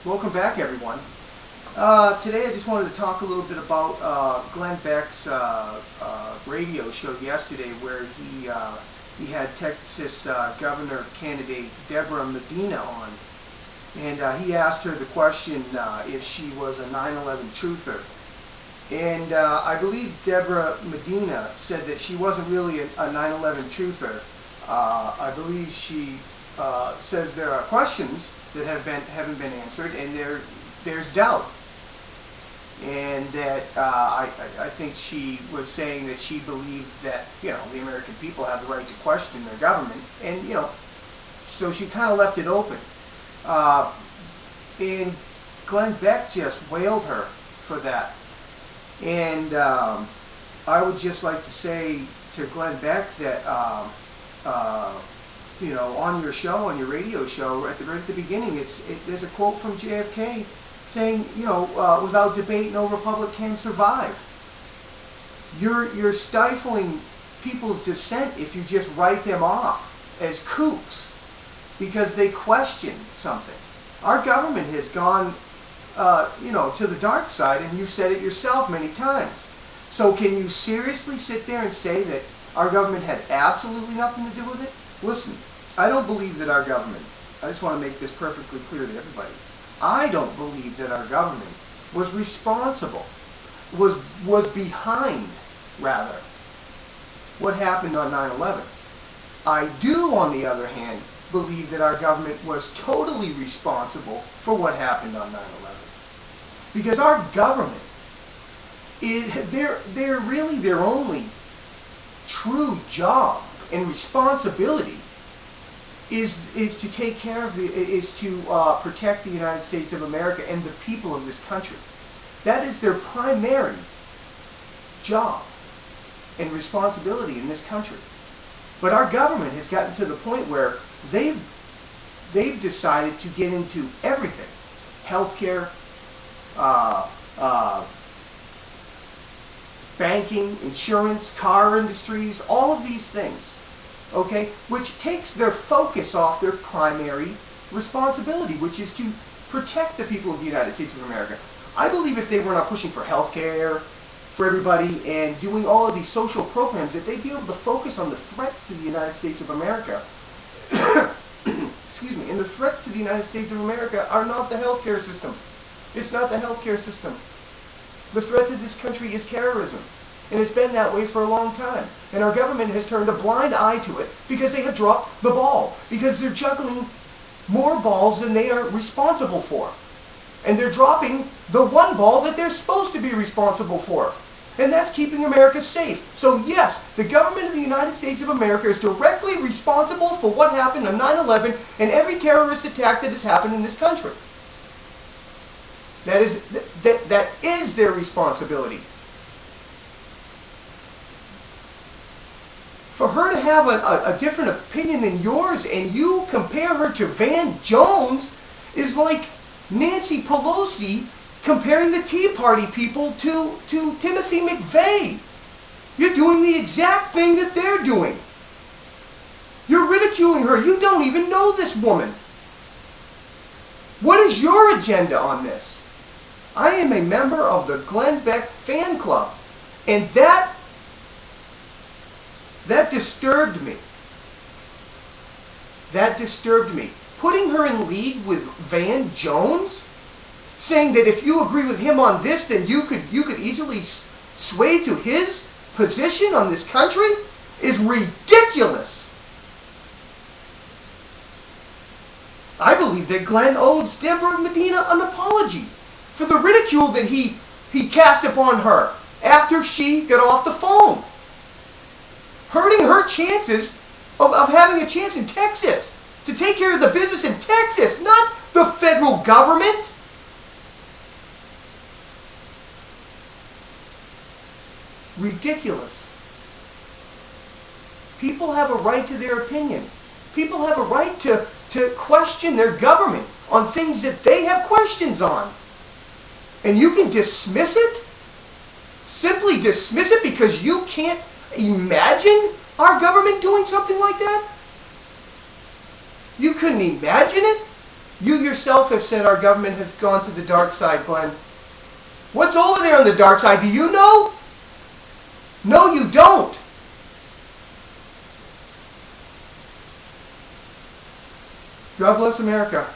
Welcome back, everyone. Today I just wanted to talk a little bit about Glenn Beck's radio show yesterday, where he had Texas governor candidate Debra Medina on, and he asked her the question if she was a 9/11 truther. And I believe Debra Medina said that she wasn't really a 9/11 truther. I believe she says there are questions that haven't been answered, and there's doubt. And that I think she was saying that she believed that the American people have the right to question their government, and so she kind of left it open. And Glenn Beck just wailed her for that. And I would just like to say to Glenn Beck that on your show, on your radio show, right at the beginning, there's a quote from JFK saying, without debate, no republic can survive. You're stifling people's dissent if you just write them off as kooks because they question something. Our government has gone, to the dark side, and you've said it yourself many times. So can you seriously sit there and say that our government had absolutely nothing to do with it? Listen, I don't believe that our government, I just want to make this perfectly clear to everybody, I don't believe that our government was responsible, was behind, rather, what happened on 9/11. I do, on the other hand, believe that our government was totally responsible for what happened on 9/11. Because our government, they're really their only true job and responsibility is to take care of protect the United States of America and the people of this country. That is their primary job and responsibility in this country. But our government has gotten to the point where they've decided to get into everything: healthcare, banking, insurance, car industries, all of these things. Okay, which takes their focus off their primary responsibility, which is to protect the people of the United States of America. I believe if they were not pushing for health care for everybody and doing all of these social programs, that they'd be able to focus on the threats to the United States of America. Excuse me. And the threats to the United States of America are not the health care system. It's not the health care system. The threat to this country is terrorism. And it's been that way for a long time. And our government has turned a blind eye to it because they have dropped the ball. Because they're juggling more balls than they are responsible for. And they're dropping the one ball that they're supposed to be responsible for. And that's keeping America safe. So yes, the government of the United States of America is directly responsible for what happened on 9/11 and every terrorist attack that has happened in this country. That is their responsibility. For her to have a different opinion than yours and you compare her to Van Jones is like Nancy Pelosi comparing the Tea Party people to Timothy McVeigh. You're doing the exact thing that they're doing. You're ridiculing her. You don't even know this woman. What is your agenda on this? I am a member of the Glenn Beck fan club, and that disturbed me. That disturbed me. Putting her in league with Van Jones, saying that if you agree with him on this, then you could easily sway to his position on this country, is ridiculous. I believe that Glenn owes Debra Medina an apology for the ridicule that he cast upon her after she got off the phone, hurting her chances of having a chance in Texas, to take care of the business in Texas, not the federal government. Ridiculous. People have a right to their opinion. People have a right to question their government on things that they have questions on. And you can dismiss it? Simply dismiss it because you can't imagine our government doing something like that? You couldn't imagine it? You yourself have said our government has gone to the dark side, Glenn. What's over there on the dark side? Do you know? No, you don't. God bless America.